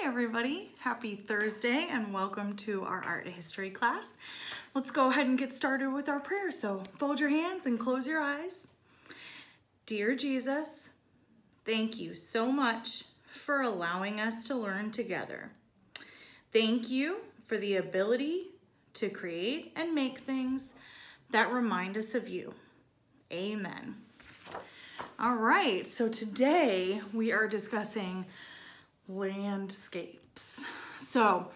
everybody. Happy Thursday and welcome to our art history class. Let's go ahead and get started with our prayer. So fold your hands and close your eyes. Dear Jesus, thank you so much for allowing us to learn together. Thank you for the ability to create and make things that remind us of you. Amen. All right, so today we are discussing landscapes. So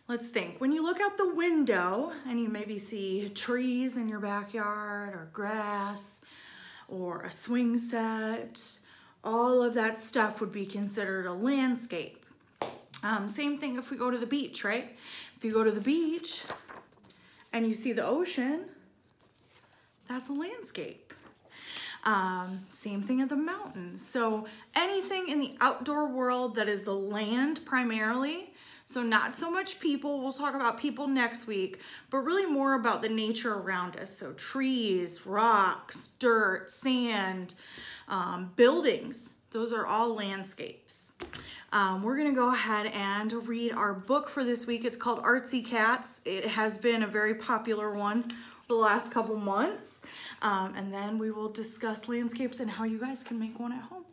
let's think. When you look out the window and you maybe see trees in your backyard or grass or a swing set, all of that stuff would be considered a landscape. Same thing if we go to the beach, right? If you go to the beach and you see the ocean, that's a landscape. Same thing at the mountains. So anything in the outdoor world that is the land primarily, so not so much people, we'll talk about people next week, but really more about the nature around us. So trees, rocks, dirt, sand, buildings, those are all landscapes. We're gonna go ahead and read our book for this week. It's called Artsy Cats. It has been a very popular one the last couple months. And then we will discuss landscapes and how you guys can make one at home.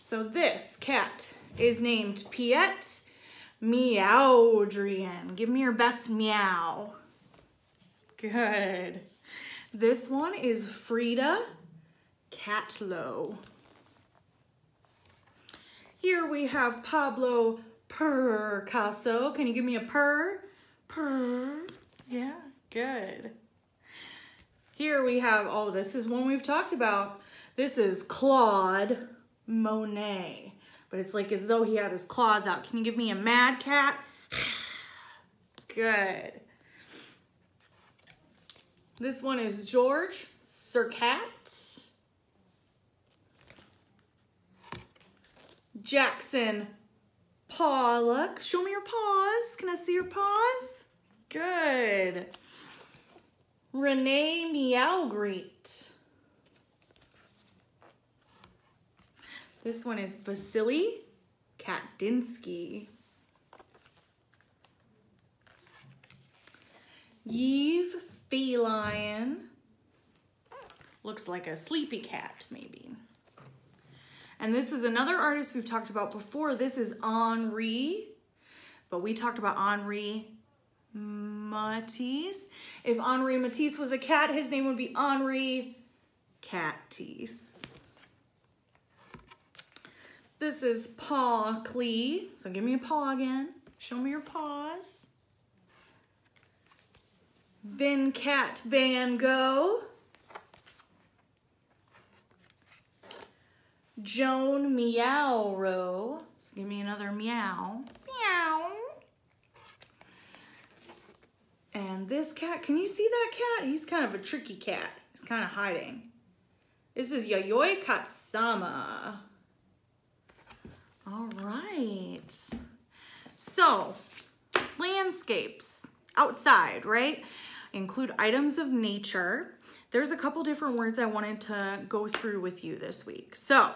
So this cat is named Piet Meowdrian. Give me your best meow. Good. This one is Frida Catlow. Here we have Pablo Picasso. Can you give me a purr? Purr. Yeah, good. Here we have, oh, this is one we've talked about. This is Claude Monet, but it's like as though he had his claws out. Can you give me a mad cat? Good. This one is George Seurat. Jackson Pollock. Show me your paws. Can I see your paws? Good. Rene Magritte. This one is Vasily Kandinsky. Yves Feline. Looks like a sleepy cat, maybe. And this is another artist we've talked about before. This is Henri, but we talked about Henri Matisse. If Henri Matisse was a cat, his name would be Henri Catisse. This is Paul Klee. So give me a paw again. Show me your paws. Venkat van Gogh. Joan Meow. So give me another meow. Meow. And this cat, can you see that cat? He's kind of a tricky cat. He's kind of hiding. This is Yayoi Kusama. All right. So, landscapes, outside, right? Include items of nature. There's a couple different words I wanted to go through with you this week. So,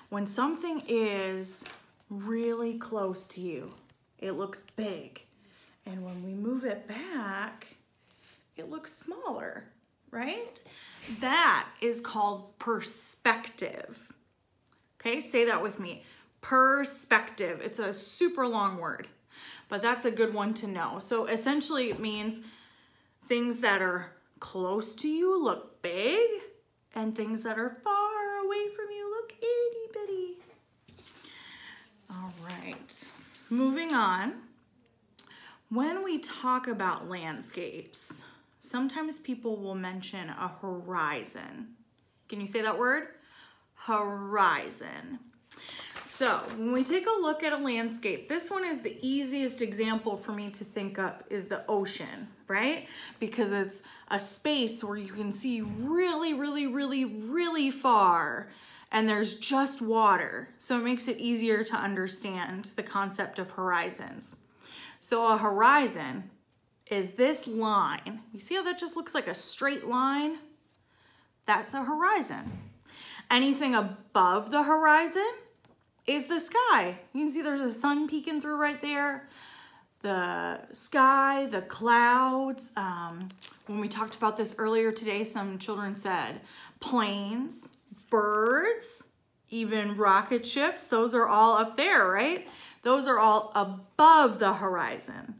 when something is really close to you, it looks big. And when we move it back, it looks smaller, right? That is called perspective. Okay, say that with me. Perspective. It's a super long word, but that's a good one to know. So essentially it means things that are close to you look big, and things that are far away from you look itty bitty. All right, moving on. When we talk about landscapes, sometimes people will mention a horizon. Can you say that word? Horizon. So when we take a look at a landscape, this one is the easiest example for me to think up is the ocean, right? Because it's a space where you can see really, really, really, really far, and there's just water. So it makes it easier to understand the concept of horizons. So a horizon is this line. You see how that just looks like a straight line? That's a horizon. Anything above the horizon is the sky. You can see there's a sun peeking through right there. The sky, the clouds. When we talked about this earlier today, some children said planes, birds, even rocket ships. Those are all up there, right? Those are all above the horizon.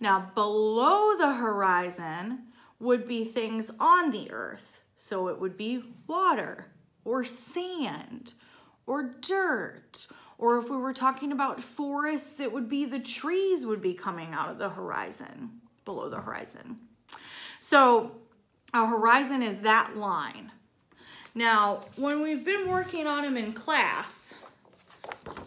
Now, below the horizon would be things on the earth. So it would be water or sand or dirt. Or if we were talking about forests, it would be the trees would be coming out of the horizon, below the horizon. So a horizon is that line. Now, when we've been working on them in class,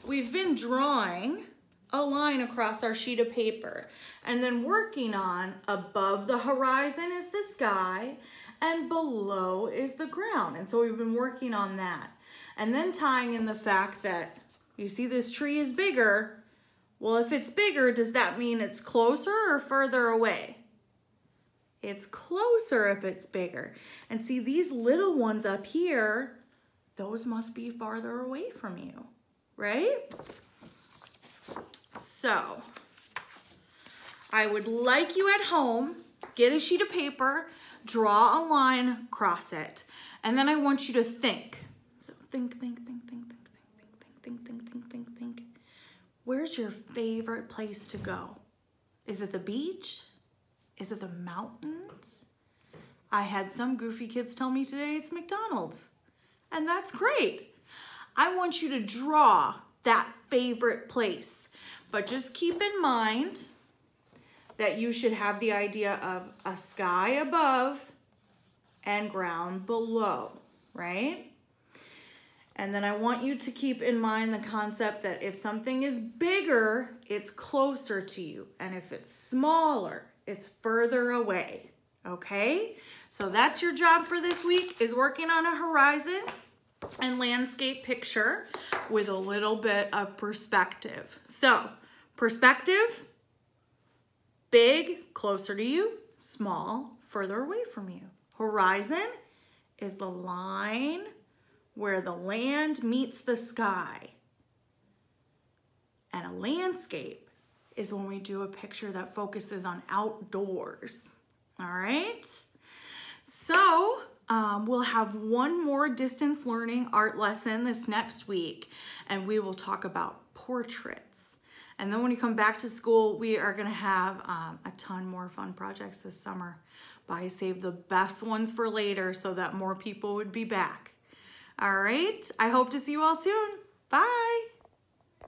we've been drawing a line across our sheet of paper and then working on above the horizon is the sky and below is the ground. And so we've been working on that. And then tying in the fact that you see this tree is bigger. Well, if it's bigger, does that mean it's closer or further away? It's closer if it's bigger. And see these little ones up here, those must be farther away from you, right? So, I would like you at home, get a sheet of paper, draw a line across it, and then I want you to think. So think. Where's your favorite place to go? Is it the beach? Is it the mountains? I had some goofy kids tell me today it's McDonald's, and that's great. I want you to draw that favorite place, but just keep in mind that you should have the idea of a sky above and ground below, right? And then I want you to keep in mind the concept that if something is bigger, it's closer to you. And if it's smaller, it's further away, okay? So that's your job for this week, is working on a horizon and landscape picture with a little bit of perspective. So, perspective, big, closer to you, small, further away from you. Horizon is the line where the land meets the sky. And a landscape is when we do a picture that focuses on outdoors. All right? So we'll have one more distance learning art lesson this next week, and we will talk about portraits. And then when you come back to school, we are gonna have a ton more fun projects this summer. But I saved the best ones for later so that more people would be back. All right, I hope to see you all soon. Bye.